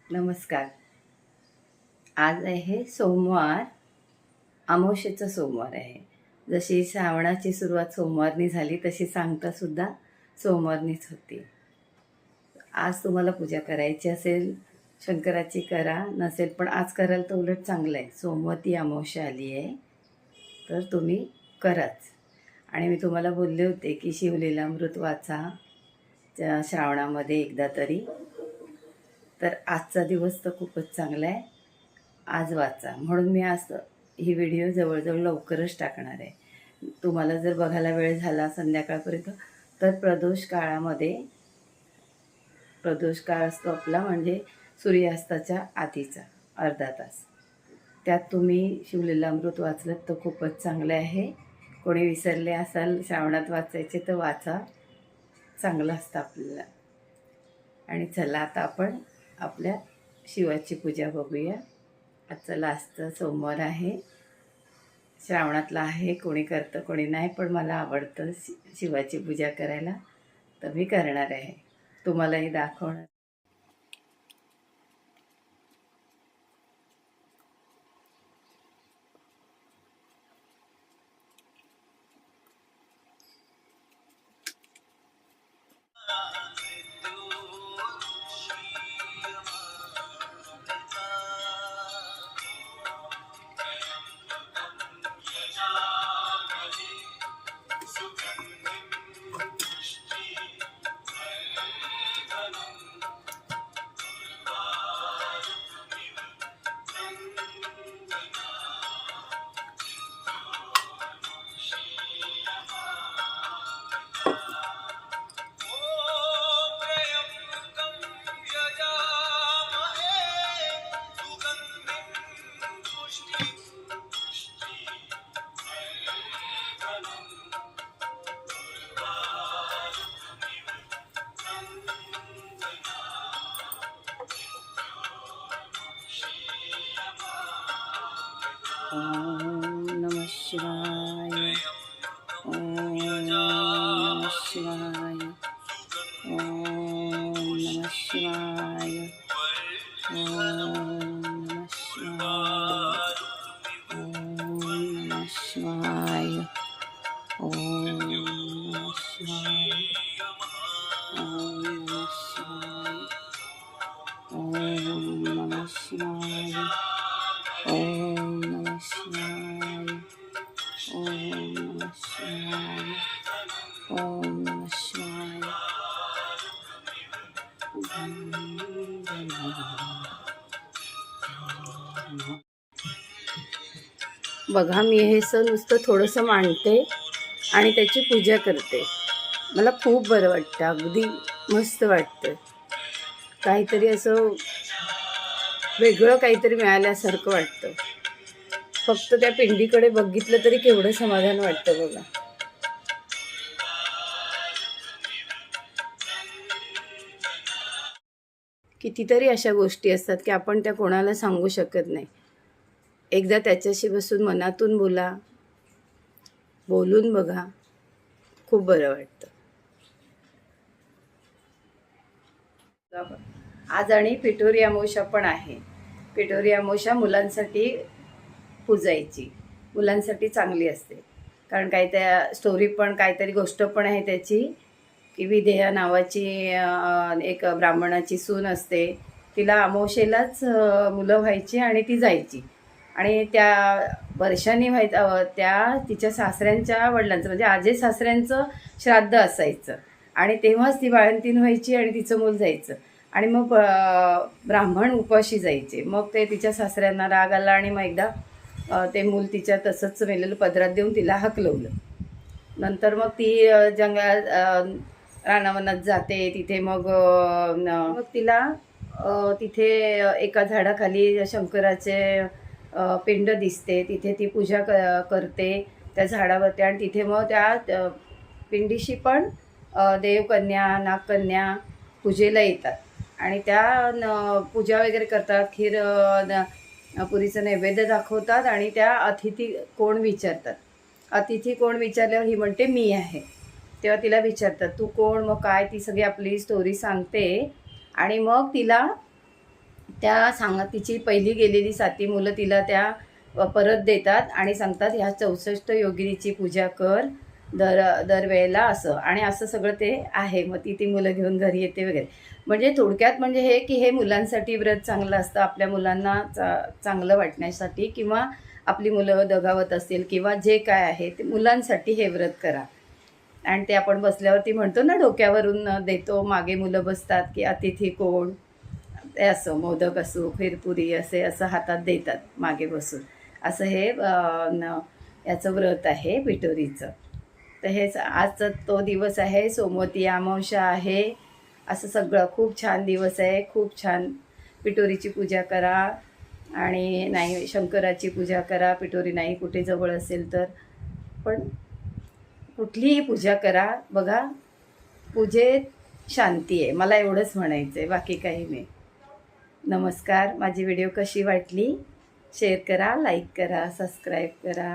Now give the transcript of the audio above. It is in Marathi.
नमस्कार. आज आहे सोमवार, अमावस्येचा सोमवार आहे. जशी श्रावणाची सुरुवात सोमवारनी झाली तशी सांगतासुद्धा सोमवारनीच होती. आज तुम्हाला पूजा करायची असेल शंकराची करा, नसेल पण आज कराल तर उलट चांगलं आहे. सोमवती अमावस्या आली आहे तर तुम्ही कराच. आणि मी तुम्हाला बोलले होते की शिवलीलामृत वाचा श्रावणामध्ये एकदा तरी. तर आजचा दिवस तर खूपच चांगला आहे, आज वाचा. म्हणून मी आज ही व्हिडिओ जवळजवळ लवकरच टाकणार आहे. तुम्हाला जर बघायला वेळ झाला संध्याकाळपर्यंत तर प्रदोष काळामध्ये, प्रदोष काळ असतो आपला म्हणजे सूर्यास्ताच्या आधीचा अर्धा तास, त्यात तुम्ही शिवलीलामृत वाचलं तर खूपच चांगलं आहे. कोणी विसरले असाल श्रावणात वाचायचे तर वाचा, चांगलं असतं आपल्याला. आणि चला आता आपण आपल्या शिवाची पूजा बघूया. आजचा लास्टचा सोमवार आहे, श्रावणातला आहे. कोणी करतं कोणी नाही, पण मला आवडतं शिवाची पूजा करायला तर मी करणार आहे, तुम्हालाही दाखवणार. ओम नमः शिवाय. ओम नमः शिवाय. ओम नमः शिवाय. ओम नमः शिवाय. ओम नमः शिवाय. ओम नमः शिवाय. ओम नमः शिवाय. ओम नमः शिवाय. ओम नमः शिवाय. ओम नमः शिवाय. ओम नमः शिवाय. बघा, मी हे नुसतं थोडंसं मांडते आणि त्याची पूजा करते. मला खूप बरं वाटतं, अगदी मस्त वाटतं. काहीतरी असं वेगळं काहीतरी मिळाल्यासारखं वाटतं. फक्त त्या पिंडीकडे बघितलं तरी केवढं समाधान वाटतं बघा. कितीतरी अशा गोष्टी असतात की आपण त्या कोणाला सांगू शकत नाही. एकदा त्याच्याशी बसून मनातून बोलून बघा, खूप बरं वाटतं. आज आणि पिठोरी अमावस्या पण आहे. पिठोरी अमावस्या मुलांसाठी पूजायची, मुलांसाठी चांगली असते. कारण काही त्या स्टोरी पण, काहीतरी गोष्ट पण आहे त्याची की विदेहा नावाची एक ब्राह्मणाची सून असते. तिला अमावस्येलाच मुलं व्हायची आणि ती जायची. आणि त्या वर्षांनी त्या तिच्या सासऱ्यांच्या वडिलांचं म्हणजे आजे सासऱ्यांचं श्राद्ध असायचं आणि तेव्हाच ती बाळंतीण व्हायची आणि तिचं मूल जायचं. आणि मग ब्राह्मण उपाशी जायचे. मग ते तिच्या सासऱ्यांना राग आला आणि मग एकदा ते मूल तिच्या तसंच मेलेलं पदरात देऊन तिला हकलवलं. नंतर मग ती जंगलात रानावनात जाते. तिथे मग तिला तिथे एका झाडाखाली शंकराचे पिंड दिसते. तिथे ती पूजा करते त्या झाडावरती. आणि तिथे मग त्या पिंडीशी पण देवकन्या, नागकन्या पूजेला येतात आणि त्या पूजा वगैरे करतात. खीर पुरीचं नैवेद्य दाखवतात आणि त्या अतिथी कोण विचारतात. अतिथी कोण विचारल्यावर ही म्हणते मी आहे. तेव्हा तिला विचारतात तू कोण, मग काय, ती सगळी आपली स्टोरी सांगते. आणि मग तिला त्या तिची पहिली गेलेली 7 मुलं तिला त्या परत देतात आणि सांगतात ह्या 64 योगिनीची पूजा कर दरवेळेला असं. आणि असं सगळं ते आहे. मग ती मुलं घेऊन घरी येते वगैरे. म्हणजे थोडक्यात म्हणजे हे की हे मुलांसाठी व्रत चांगलं असतं, आपल्या मुलांना चांगलं वाटण्यासाठी, किंवा आपली मुलं दगावत असतील किंवा जे काय आहे ते मुलांसाठी हे व्रत करा. आणि ते आपण बसल्यावरती म्हणतो ना, डोक्यावरून देतो, मागे मुलं बसतात की अतिथी कोण, ते असं मोदक असो खीरपुरी असं हातात देतात मागे बसून. असं हे याचं व्रत आहे पिठोरीचं. तर हेच आजचा तो दिवस आहे. सोमवती अमावस्या आहे. असं सगळं खूप छान दिवस आहे. खूप छान पिठोरीची पूजा करा. आणि नाही शंकराची पूजा करा, पिठोरी नाही कुठे जवळ असेल तर, पण कुठलीही पूजा करा. बघा, पूजेत शांती आहे. मला एवढंच म्हणायचं आहे, बाकी काही नाही. नमस्कार. माझी व्हिडिओ कशी वाटली शेअर करा, लाईक करा, सबस्क्राईब करा.